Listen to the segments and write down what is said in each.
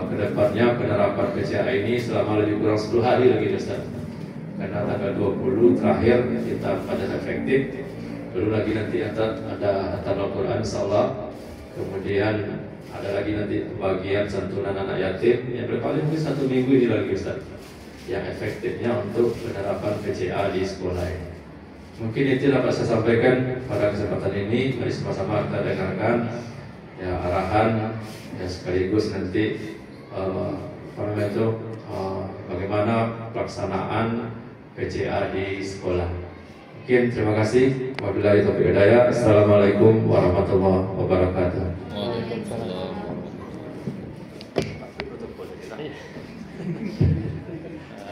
kedepannya penerapan PCA ini selama lebih kurang 10 hari lagi Ustaz. Karena tanggal 20 terakhir kita pada efektif. Lalu lagi nanti ada hatam Al-Quran insyaallah. Kemudian ada lagi nanti bagian santunan anak yatim yang berpaling mungkin 1 minggu ini lagi Ustaz, yang efektifnya untuk penerapan PCA di sekolah ini. Mungkin itu dapat saya sampaikan pada kesempatan ini. Mari sama-sama kita dengarkan ya arahan ya, sekaligus nanti bagaimana pelaksanaan PCA di sekolah. Mungkin terima kasih. Wabillahi taufiq wal hidayah. Assalamualaikum warahmatullahi wabarakatuh. Waalaikumsalam.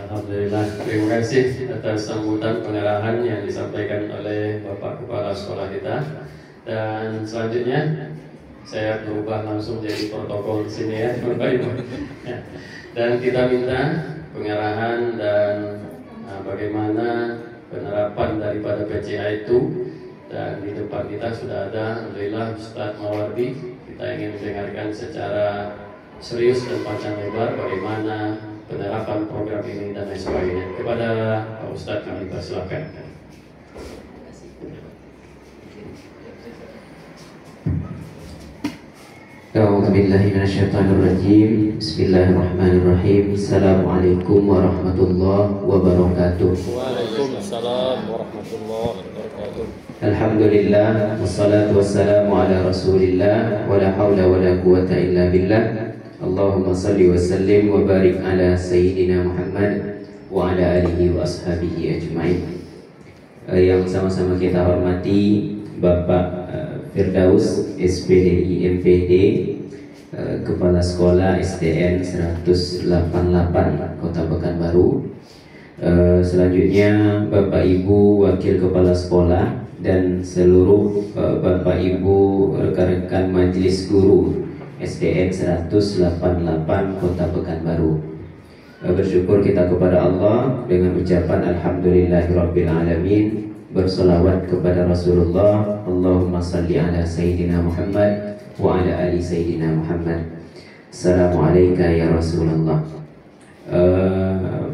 Alhamdulillah, terima kasih atas sambutan pengarahan yang disampaikan oleh Bapak Kepala Sekolah kita. Dan selanjutnya saya berubah langsung jadi protokol di sini ya, Bapak Ibu. Dan kita minta pengarahan dan bagaimana penerapan daripada PCA itu. Dan di depan kita sudah ada alhamdulillah Ustadz Mawardi. Kita ingin mendengarkan secara serius dan panjang lebar bagaimana penerapan program ini dan lain sebagainya. Kepada Pak Ustadz kami persilakan. A'udzubillahi minasyaitonirrajim. Bismillahirrahmanirrahim. Assalamualaikum warahmatullahi wabarakatuh. Waalaikumsalam warahmatullahi wabarakatuh. Alhamdulillah, wassalatu wassalamu ala rasulillah, wa la hawla wa la quwata illa billah. Allahumma salli wa sallim wa barik ala Sayyidina Muhammad wa ala alihi wa ashabihi ajma'in. Yang sama-sama kita hormati Bapak Firdaus SPDI MPD, Kepala Sekolah SDN 188 Kota Pekanbaru. Selanjutnya Bapak Ibu Wakil Kepala Sekolah dan seluruh Bapak Ibu rekan-rekan Majelis Guru SDN 188 Kota Pekanbaru. Bersyukur kita kepada Allah dengan ucapan Alhamdulillahirabbil alamin, bersolawat kepada Rasulullah, Allahumma salli ala Sayyidina Muhammad wa ala ali Sayyidina Muhammad. Assalamualaikum ya Rasulullah.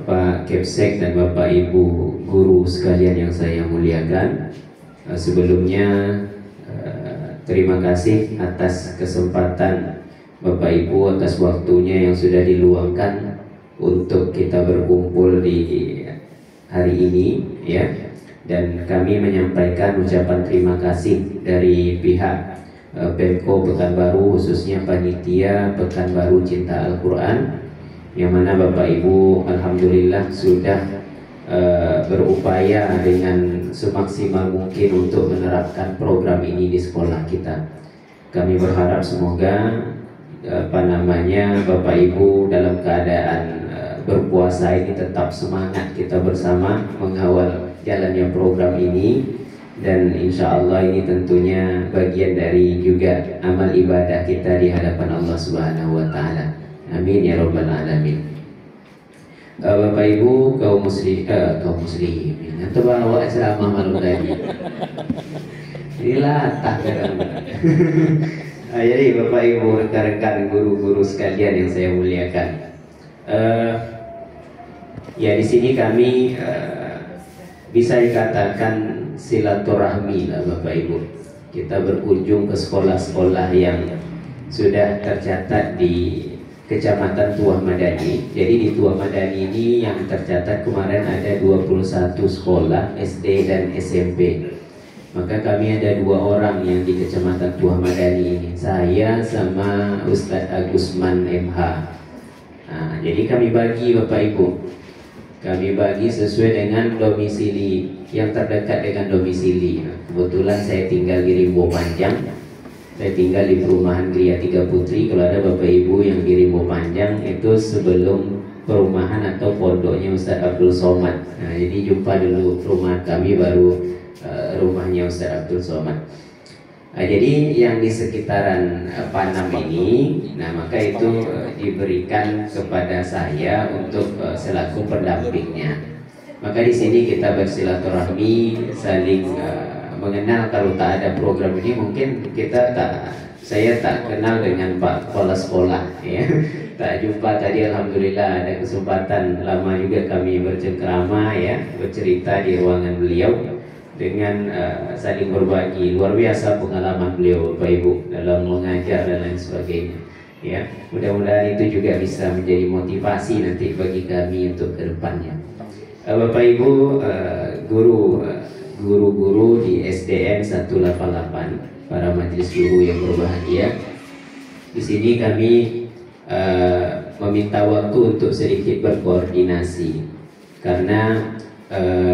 Pak Kepsek dan Bapak Ibu guru sekalian yang saya muliakan, sebelumnya terima kasih atas kesempatan Bapak Ibu, atas waktunya yang sudah diluangkan untuk kita berkumpul di hari ini ya. Dan kami menyampaikan ucapan terima kasih dari pihak Pemko Pekanbaru, khususnya panitia Pekanbaru Cinta Al-Quran, yang mana Bapak Ibu alhamdulillah sudah berupaya dengan semaksimal mungkin untuk menerapkan program ini di sekolah kita. Kami berharap semoga Bapak Ibu dalam keadaan berpuasa ini tetap semangat kita bersama mengawal jalannya program ini, dan insya Allah ini tentunya bagian dari juga amal ibadah kita di hadapan Allah Subhanahu wa Ta'ala. Amin ya Rabbal Alamin. Bapak Ibu kaum muslimin atau bawa ceramah malam tadi ini latah kan. Jadi Bapak Ibu rekan-rekan guru-guru sekalian yang saya muliakan, ya di sini kami bisa dikatakan silaturahmi lah Bapak Ibu. Kita berkunjung ke sekolah-sekolah yang sudah tercatat di Kecamatan Tuah Madani. Jadi di Tuah Madani ini yang tercatat kemarin ada 21 sekolah SD dan SMP. Maka kami ada 2 orang yang di Kecamatan Tuah Madani ini, saya sama Ustadz Agusman MH. Nah, jadi kami bagi Bapak Ibu, kami bagi sesuai dengan domisili yang terdekat dengan domisili. Nah, kebetulan saya tinggal di Rimbo Panjang. Saya tinggal di perumahan Gria Tiga Putri. Kalau ada Bapak Ibu yang di Rimbo Panjang, itu sebelum perumahan atau pondoknya Ustadz Abdul Somad. Nah, jadi jumpa dulu rumah kami, baru rumahnya Ustadz Abdul Somad. Nah, jadi yang di sekitaran Panam ini, nah maka itu diberikan kepada saya untuk selaku pendampingnya. Maka di sini kita bersilaturahmi, saling mengenal. Kalau tak ada program ini mungkin kita saya tak kenal dengan Pak Kepala Sekolah ya. Tak jumpa tadi, alhamdulillah ada kesempatan lama juga kami bercengkerama ya, bercerita di ruangan beliau dengan saling berbagi. Luar biasa pengalaman beliau Bapak Ibu dalam mengajar dan lain sebagainya ya. Mudah-mudahan itu juga bisa menjadi motivasi nanti bagi kami untuk kedepannya. Bapak Ibu, guru-guru di SDN 188, para majelis guru yang berbahagia, di sini kami meminta waktu untuk sedikit berkoordinasi karena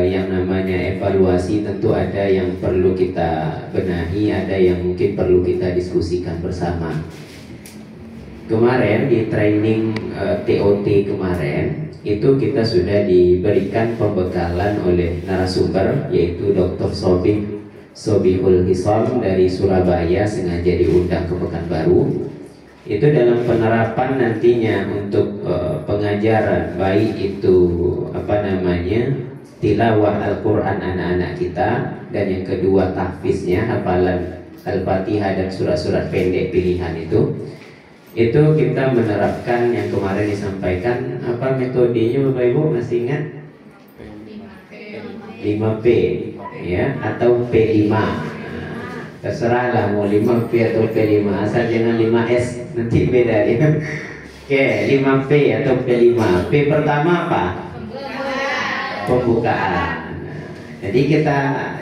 yang namanya evaluasi tentu ada yang perlu kita benahi, ada yang mungkin perlu kita diskusikan bersama. Kemarin di training TOT kemarin itu kita sudah diberikan pembekalan oleh narasumber yaitu Dr. Sobihul Hisam dari Surabaya, sengaja diundang ke Pekanbaru. Itu dalam penerapan nantinya untuk pengajaran, baik itu tilawah Al-Quran anak-anak kita, dan yang kedua tahfiznya, hafalan Al-Fatihah dan surat-surat pendek pilihan itu kita menerapkan yang kemarin disampaikan. Apa metodenya Bapak Ibu masih ingat? 5P ya, atau P5. Terserahlah mau 5P atau P5, asal jangan 5S, nanti beda ya. Oke, 5P atau P5. P pertama apa? Pembukaan. Jadi kita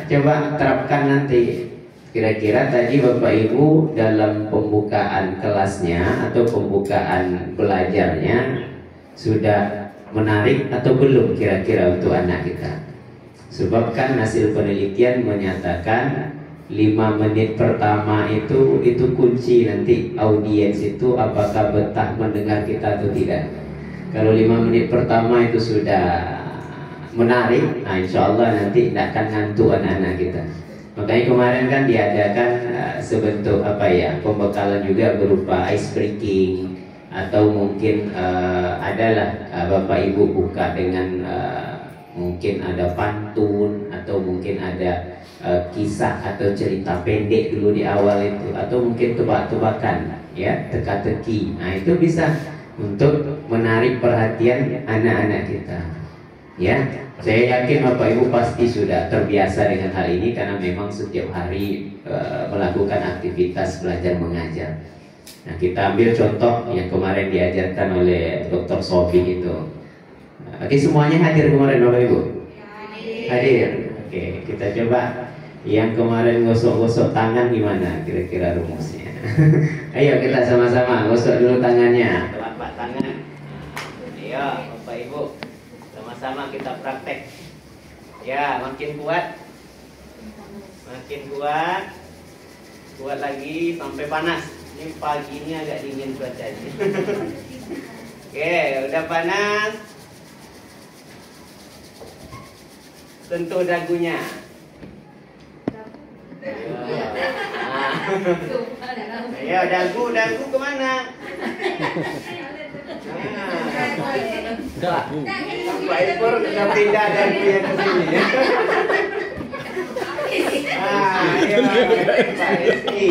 coba terapkan nanti. Kira-kira tadi Bapak Ibu dalam pembukaan kelasnya atau pembukaan belajarnya sudah menarik atau belum kira-kira untuk anak kita? Sebab kan hasil penelitian menyatakan 5 menit pertama itu kunci nanti audiens itu apakah betah mendengar kita atau tidak. Kalau 5 menit pertama itu sudah menarik, nah insya Allah nanti tidak akan ngantuk anak-anak kita. Makanya kemarin kan diadakan sebentuk pembekalan juga berupa ice breaking, atau mungkin adalah Bapak Ibu buka dengan mungkin ada pantun, atau mungkin ada kisah atau cerita pendek dulu di awal itu, atau mungkin tebak-tebakan ya, teka-teki. Nah itu bisa untuk menarik perhatian anak-anak kita ya. Saya yakin Bapak Ibu pasti sudah terbiasa dengan hal ini karena memang setiap hari melakukan aktivitas belajar mengajar. Nah kita ambil contoh yang kemarin diajarkan oleh Dr. Sofi itu. Oke, semuanya hadir kemarin Bapak Ibu? Hadir. Oke, kita coba yang kemarin gosok-gosok tangan gimana kira-kira rumusnya. Ayo kita sama-sama gosok dulu tangannya. Telapak tangan. Ayo Bapak Ibu, sama-sama kita praktek. Ya, makin kuat. Makin kuat. Kuat lagi sampai panas. Ini pagi ini agak dingin cuacanya. Oke, udah panas. Sentuh dagunya. Ayo dagu kemana? Dagu. Pak Ipur sudah pindah dagunya ke sini. Ayo Pak Rizky.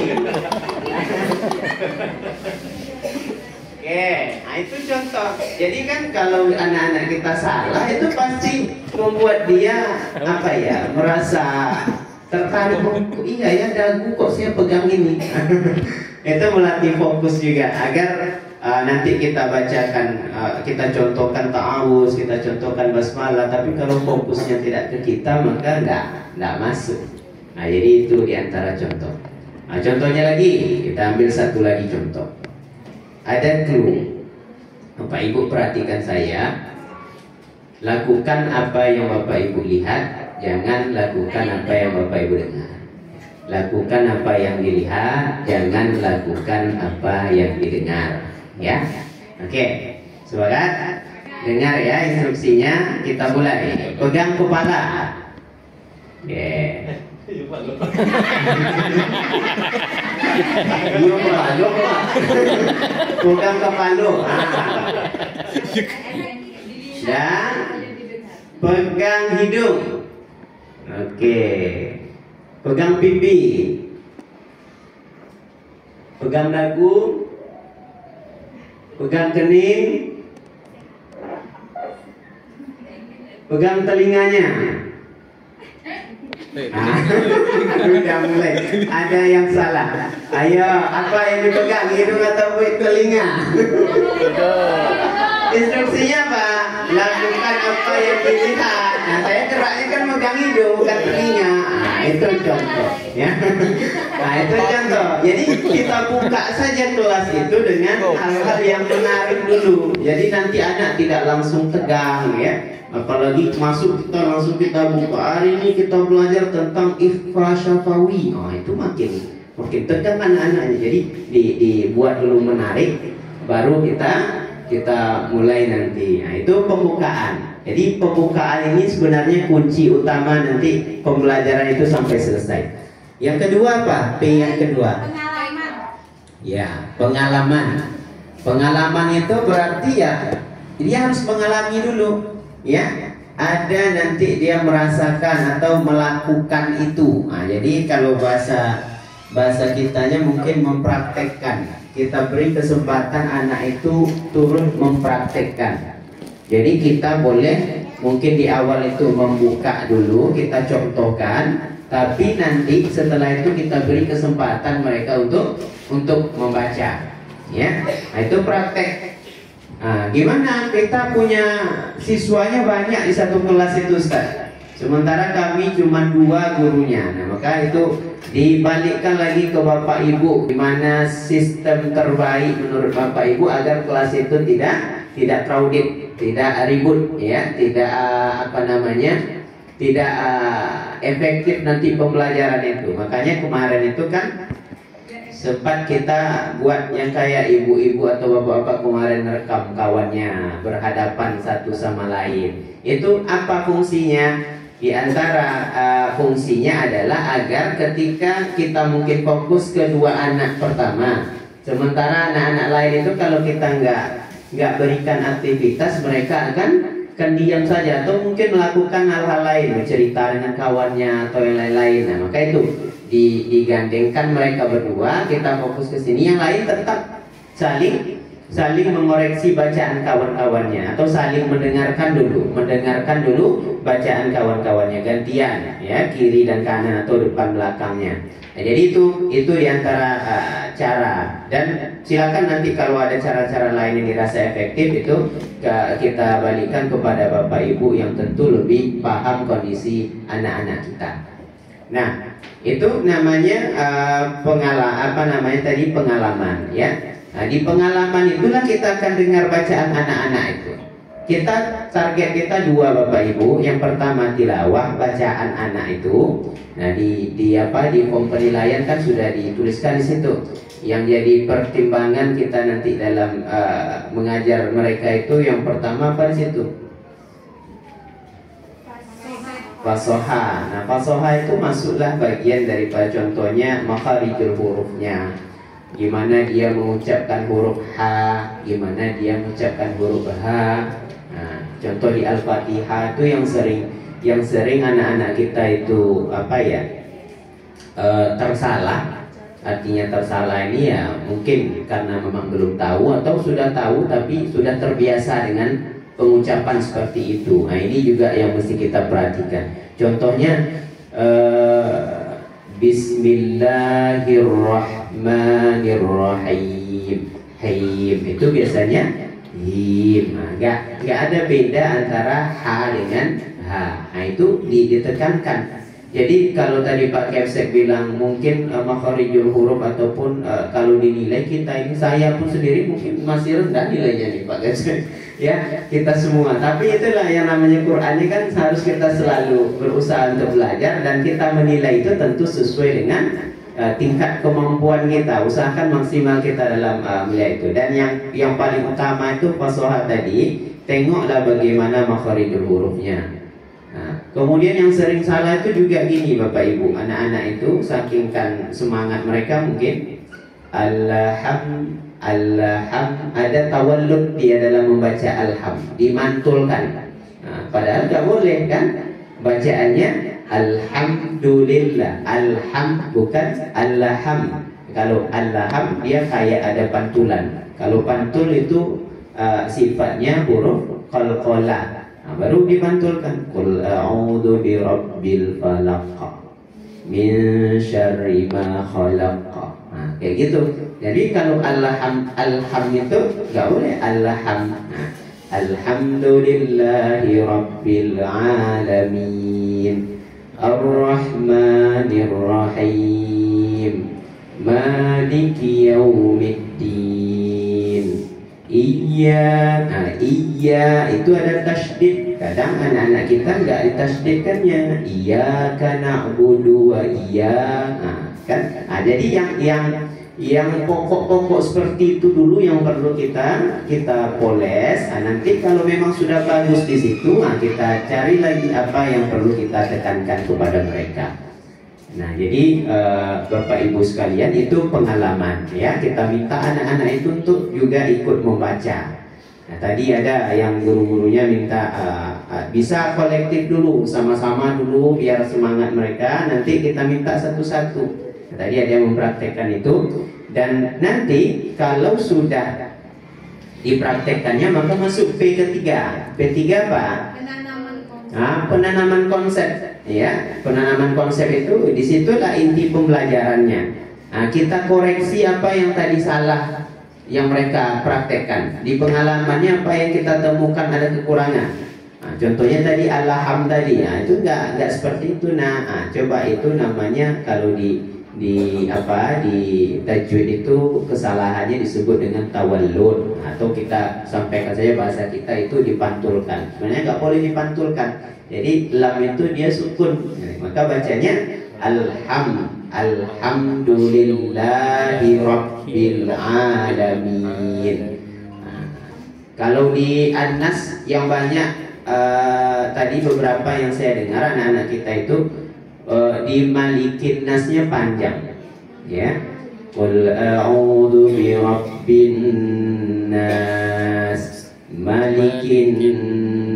Oke, nah itu contoh. Jadi kan kalau anak-anak kita salah itu pasti membuat dia merasa tertarik. Iya ya, dagu kok saya pegang ini. Itu melatih fokus juga agar nanti kita bacakan, kita contohkan ta'awuz, kita contohkan basmalah, tapi kalau fokusnya tidak ke kita maka enggak masuk. Nah jadi itu diantara contoh. Nah contohnya lagi, kita ambil satu lagi contoh. Ada clue. Bapak Ibu perhatikan saya. Lakukan apa yang Bapak Ibu lihat, jangan lakukan apa yang Bapak Ibu dengar. Lakukan apa yang dilihat, jangan lakukan apa yang didengar. Ya, oke. Sepakat? Dengar ya instruksinya. Kita mulai. Pegang kepala. Lupa. Pegang kepala. Dan pegang hidung. Oke. Pegang pipi. pegang dagu, pegang kening, pegang telinganya. Sudah mulai ada yang salah. Ayo, apa yang dipegang, hidung atau telinga? Instruksinya Pak, lakukan apa yang dilihat. Nah, saya geraknya kan megang hidung bukan telinga. Nah, itu contoh, ya. Nah, itu contoh. Jadi kita buka saja kelas itu dengan hal-hal yang menarik dulu. Jadi nanti anak tidak langsung tegang, ya. Apalagi masuk kita langsung kita buka, hari ini kita belajar tentang ikhfa syafawi. Oh, itu makin tegang anak-anaknya. Jadi dibuat dulu menarik, baru kita mulai nanti. Nah, itu pembukaan. Jadi pembukaan ini sebenarnya kunci utama nanti pembelajaran itu sampai selesai. Yang kedua apa? P yang kedua. Pengalaman. Ya, pengalaman. Pengalaman itu berarti ya dia harus mengalami dulu. Ya, ada nanti dia merasakan atau melakukan itu. Nah, jadi kalau bahasa kitanya mungkin mempraktekkan. Kita beri kesempatan anak itu turun mempraktekkan. Jadi kita boleh mungkin di awal itu membuka dulu, kita contohkan, tapi nanti setelah itu kita beri kesempatan mereka untuk membaca. Ya, nah, itu praktek. Nah, gimana kita punya siswanya banyak di satu kelas itu Ustaz, sementara kami cuma 2 gurunya. Nah, maka itu dibalikkan lagi ke Bapak Ibu, gimana sistem terbaik menurut Bapak Ibu agar kelas itu tidak crowded, tidak ribut, ya, tidak tidak efektif nanti pembelajaran itu. Makanya kemarin itu kan sempat kita buat yang kayak ibu-ibu atau bapak-bapak kemarin rekam kawannya berhadapan satu sama lain. Itu apa fungsinya? Di antara fungsinya adalah agar ketika kita mungkin fokus ke 2 anak pertama, sementara anak-anak lain itu kalau kita nggak berikan aktivitas, mereka akan diam saja atau mungkin melakukan hal-hal lain, bercerita dengan kawannya atau yang lain-lain. Nah, maka itu digandengkan mereka berdua, kita fokus ke sini, yang lain tetap saling mengoreksi bacaan kawan-kawannya atau saling mendengarkan dulu bacaan kawan-kawannya, gantian, ya, kiri dan kanan atau depan belakangnya. Nah, jadi itu diantara cara, dan silakan nanti kalau ada cara-cara lain yang dirasa efektif itu kita balikkan kepada Bapak Ibu yang tentu lebih paham kondisi anak-anak kita. Nah, itu namanya pengalaman, ya. Nah, di pengalaman itulah kita akan dengar bacaan anak-anak itu. Target kita 2 Bapak Ibu. Yang pertama tilawah bacaan anak itu. Nah, di form penilaian kan sudah dituliskan di situ. Yang jadi pertimbangan kita nanti dalam mengajar mereka itu yang pertama apa di situ? Fasoha. Nah, fasoha itu masuklah bagian daripada contohnya makharijul hurufnya. Gimana dia mengucapkan huruf H, gimana dia mengucapkan huruf H. Nah, contoh di Al-Fatihah itu yang sering anak-anak kita itu tersalah. Artinya tersalah ini ya mungkin karena memang belum tahu atau sudah tahu tapi sudah terbiasa dengan pengucapan seperti itu. Nah, ini juga yang mesti kita perhatikan. Contohnya Bismillahirrahmanirrahim. Him itu biasanya him. Nah, nggak ada beda antara H dengan H. Nah, itu ditekankan. Jadi kalau tadi Pak Kepsek bilang mungkin makharijul huruf ataupun kalau dinilai kita ini, saya pun sendiri mungkin masih rendah nilainya nih Pak Kepsek. Ya, kita semua. Tapi itulah yang namanya Quran ini kan harus kita selalu berusaha untuk belajar dan kita menilai itu tentu sesuai dengan tingkat kemampuan kita. Usahakan maksimal kita dalam melihat itu. Dan yang paling utama itu fasoha tadi, tengoklah bagaimana makharijul hurufnya. Nah, kemudian yang sering salah itu juga gini Bapak Ibu, anak-anak itu saking kan semangat mereka mungkin ada tawallud dia dalam membaca alham, dimantulkan. Nah, padahal nggak boleh kan bacaannya alhamdulillah, alham bukan allaham. Kalau al-ham dia kayak ada pantulan. Kalau pantul itu sifatnya huruf qalqalah. Baru dipantulkan. Qul a'udzu birabbil falaq min syarri ma khalaq. Kayak gitu. Jadi kalau alham itu enggak boleh alham. Alhamdulillahi rabbil alamin. Ar-Rahmanir Rahim. Maliki yaumiddin. Iya itu ada tasydid. Kadang anak-anak kita enggak ditasydidkannya. Iyyaka na'budu wa kan. Jadi yang pokok-pokok seperti itu dulu yang perlu kita poles. Nanti kalau memang sudah bagus di situ, kita cari lagi apa yang perlu kita tekankan kepada mereka. Nah, jadi Bapak Ibu sekalian, itu pengalaman ya. Kita minta anak-anak itu untuk juga ikut membaca. Nah, tadi ada yang guru-gurunya minta bisa kolektif dulu, sama-sama dulu biar semangat mereka. Nanti kita minta satu-satu. Nah, tadi ada yang mempraktekkan itu. Dan nanti kalau sudah dipraktekkannya maka masuk P3. P3 apa? Penanaman konsep. Ya, penanaman konsep itu disitulah inti pembelajarannya. Kita koreksi apa yang tadi salah yang mereka praktekkan. Di pengalamannya apa yang kita temukan ada kekurangan. Contohnya tadi alham tadi, itu enggak seperti itu. Coba itu namanya kalau di tajwid itu kesalahannya disebut dengan tawallud, atau kita sampaikan saja bahasa kita itu dipantulkan. Sebenarnya nggak boleh dipantulkan. Jadi lam itu dia sukun, maka bacanya alhamdulillahi rabbil alamin. Kalau di An-Nas yang banyak tadi beberapa yang saya dengar anak-anak kita itu di Malikin Nasnya panjang, ya. Qul a'udzu birabbin nas, Malikin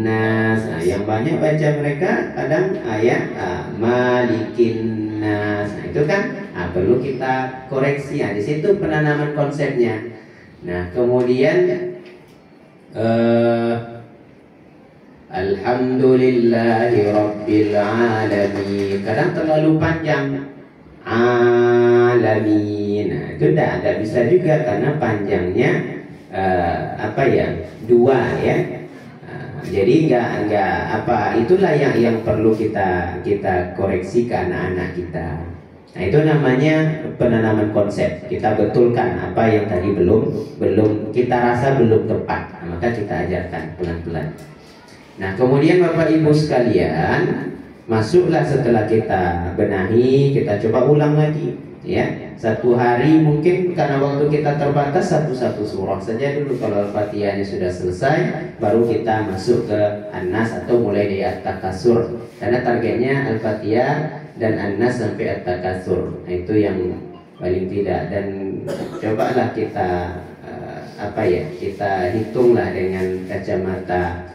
nas. Yang banyak baca mereka kadang ayat Malikin nas. Itu kan perlu kita koreksi. Di situ penanaman konsepnya. Nah, kemudian Alhamdulillahi rabbil alamin. Kadang terlalu panjang alamin. Itu tidak bisa juga karena panjangnya dua ya. Jadi enggak itulah yang perlu kita koreksi ke anak-anak kita. Nah, itu namanya penanaman konsep. Kita betulkan apa yang tadi belum kita rasa belum tepat. Maka kita ajarkan pelan-pelan. Nah, kemudian Bapak Ibu sekalian, masuklah setelah kita benahi, kita coba ulang lagi, ya. Satu hari mungkin karena waktu kita terbatas satu surah saja dulu. Kalau Al-Fatihahnya sudah selesai, baru kita masuk ke An-Nas atau mulai dari At-Takatsur. Karena targetnya Al-Fatihah dan An-Nas sampai At-Takatsur. Nah, itu yang paling tidak. Dan cobalah kita kita hitunglah dengan kacamata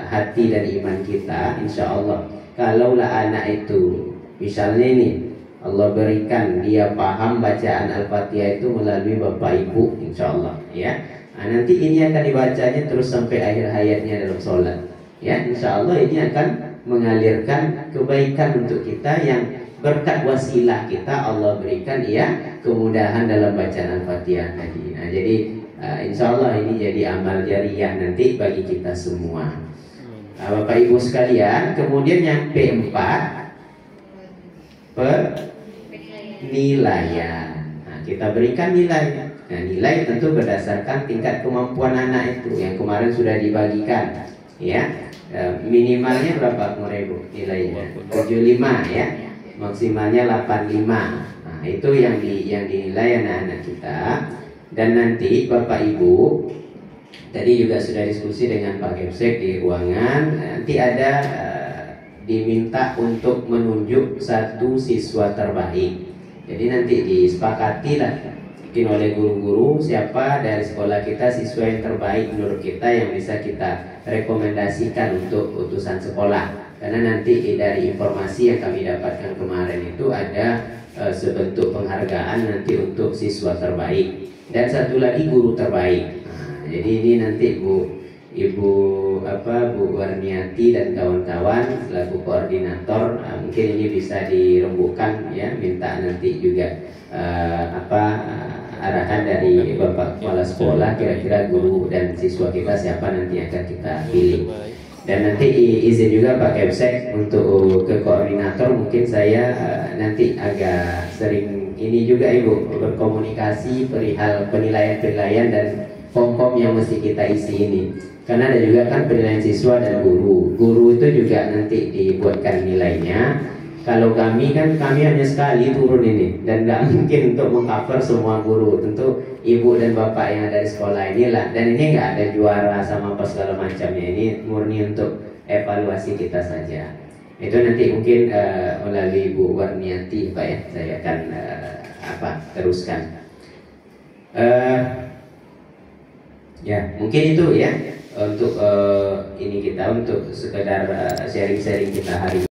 hati dan iman kita. Insya Allah kalaulah anak itu misalnya ini Allah berikan dia paham bacaan Al-Fatihah itu melalui Bapak Ibu, insya Allah ya. Nanti ini akan dibacanya terus sampai akhir hayatnya dalam sholat ya. Insya Allah ini akan mengalirkan kebaikan untuk kita yang berkat wasilah kita Allah berikan ya kemudahan dalam bacaan Al-Fatihah tadi. Nah, jadi insya Allah ini jadi amal jariah nanti bagi kita semua. Bapak Ibu sekalian, kemudian yang P4 penilaian. Nah, kita berikan nilai. Nah, nilai tentu berdasarkan tingkat kemampuan anak itu yang kemarin sudah dibagikan ya. Minimalnya berapa Ibu nilainya? 75 ya. Maksimalnya 85. Nah, itu yang dinilai anak-anak kita. Dan nanti Bapak Ibu tadi juga sudah diskusi dengan Pak Kepsek di ruangan. Nanti ada diminta untuk menunjuk satu siswa terbaik. Jadi nanti disepakati lah mungkin oleh guru-guru siapa dari sekolah kita siswa yang terbaik menurut kita yang bisa kita rekomendasikan untuk utusan sekolah. karena nanti dari informasi yang kami dapatkan kemarin itu ada sebentuk penghargaan nanti untuk siswa terbaik dan satu lagi guru terbaik. Nah, jadi ini nanti Ibu Warniati dan kawan-kawan selaku koordinator, mungkin ini bisa dirembukan ya, minta nanti juga arahan dari Bapak Kepala Sekolah, kira-kira guru dan siswa kita siapa nanti akan kita pilih. Dan nanti izin juga Pak Kepsek untuk ke koordinator, mungkin saya nanti agak sering ini juga Ibu berkomunikasi perihal penilaian-penilaian dan form-form yang mesti kita isi ini. Karena ada juga kan penilaian siswa dan guru. Guru itu juga nanti dibuatkan nilainya. Kalau kami hanya sekali turun ini dan nggak mungkin untuk mengcover semua guru. Tentu ibu dan bapak yang ada di sekolah inilah. Dan ini nggak ada juara sama apa segala macamnya. Ini murni untuk evaluasi kita saja. Itu nanti mungkin melalui Bu Warniati Pak ya, saya akan teruskan. Ya mungkin itu ya untuk ini kita untuk sekedar sharing-sharing kita hari ini.